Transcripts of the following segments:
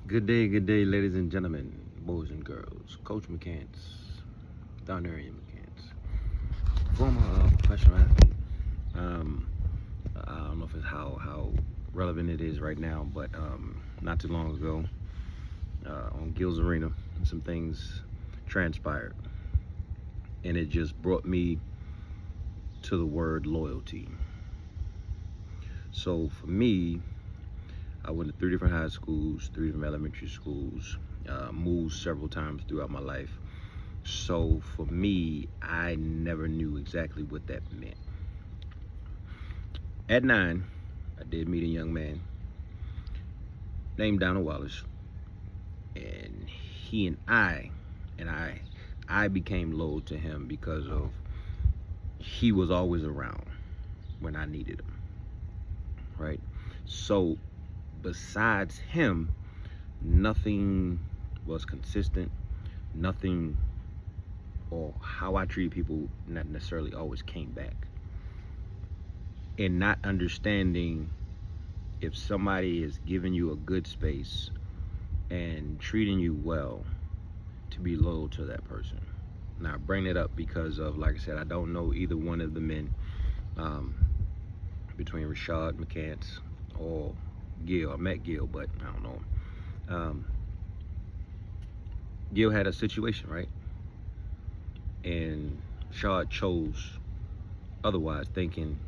good day, ladies and gentlemen, boys and girls. Coach McCants, Darnarian McCants, former professional athlete. Um, I don't know if it's how relevant it is right now, but not too long ago, on Gills Arena, some things transpired, and it just brought me to the word loyalty. So for me, I went to three different high schools, three different elementary schools, moved several times throughout my life. So for me, I never knew exactly what that meant. At 9, I did meet a young man named Donald Wallace, and he and I became loyal to him because of he was always around when I needed him, right? So besides him, nothing was consistent. Nothing, or how I treated people, not necessarily always came back. And not understanding if somebody is giving you a good space and treating you well, to be loyal to that person. Now I bring it up because of, like I said, I don't know either one of the men, between Rashad McCants or Gil. I met Gil, but I don't know him. Gil had a situation, right? And Rashad chose otherwise, thinking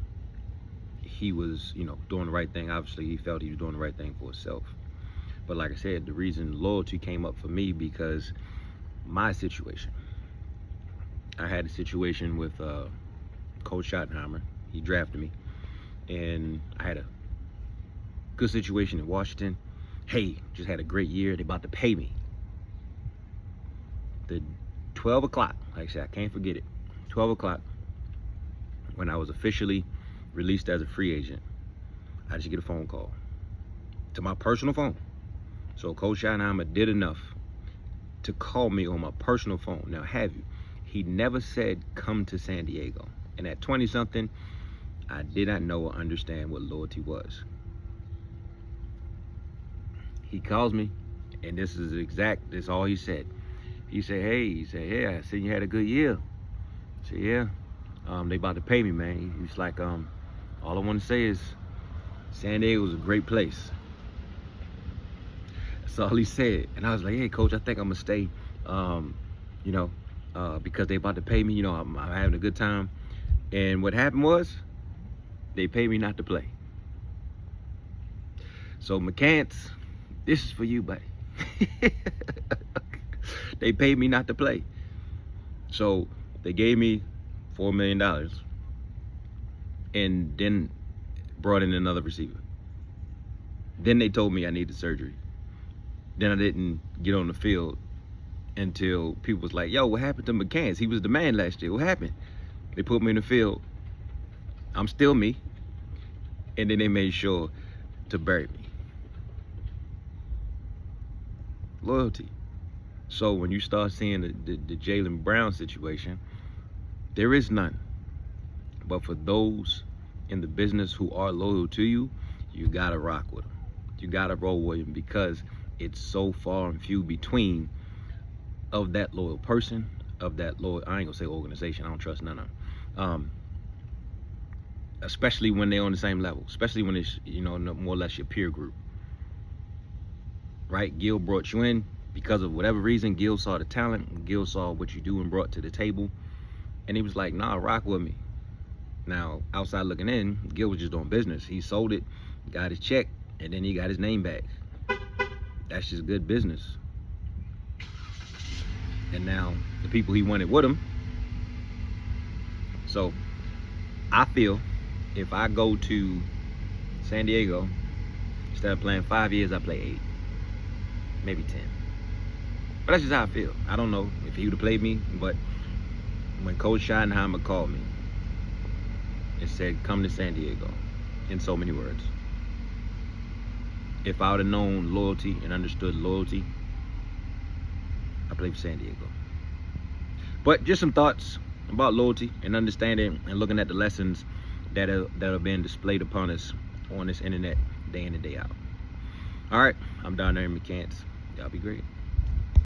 he was, doing the right thing. Obviously, he felt he was doing the right thing for himself. But like I said, the reason loyalty came up for me because my situation. I had a situation with Coach Schottenheimer. He drafted me, and I had a good situation in Washington. Hey, just had a great year. They about to pay me. The 12 o'clock, like I said, I can't forget it. 12 o'clock, when I was officially released as a free agent, I just get a phone call to my personal phone. So Coach Schottenheimer did enough to call me on my personal phone. Now, have you? He never said, come to San Diego. And at 20-something, I did not know or understand what loyalty was. He calls me, and this is all he said. He said, hey, I said you had a good year. I said, yeah. They about to pay me, man. He's like, all I want to say is San Diego was a great place. That's all he said. And I was like, hey, coach, I think I'm going to stay, because they about to pay me. I'm having a good time. And what happened was they paid me not to play. So McCants, this is for you, buddy. They paid me not to play. So they gave me $4 million and then brought in another receiver. Then they told me I needed surgery. Then I didn't get on the field until people was like, yo, what happened to McCants? He was the man last year. What happened? They put me in the field. I'm still me. And then they made sure to bury me. Loyalty. So when you start seeing the Jaylen Brown situation, there is none. But for those in the business who are loyal to you, you gotta rock with them. You gotta roll with them because it's so far and few between of that loyal person, of that loyal, I ain't gonna say organization, I don't trust none of them. Especially when they're on the same level, especially when it's, more or less your peer group. Right? Gil brought you in because of whatever reason. Gil saw the talent, Gil saw what you do and brought to the table, and he was like, nah, rock with me. Now, outside looking in, Gil was just doing business. He sold it, got his check, and then he got his name back. That's just good business. And now the people he wanted with him. So I feel if I go to San Diego, instead of playing 5 years, I play 8, maybe 10. But that's just how I feel. I don't know if he would have played me, but when Coach Schottenheimer called me and said, come to San Diego, in so many words, if I would have known loyalty and understood loyalty, I played for San Diego. But just some thoughts about loyalty and understanding and looking at the lessons that are being displayed upon us on this internet day in and day out. All right, I'm down there in McCants. Y'all be great.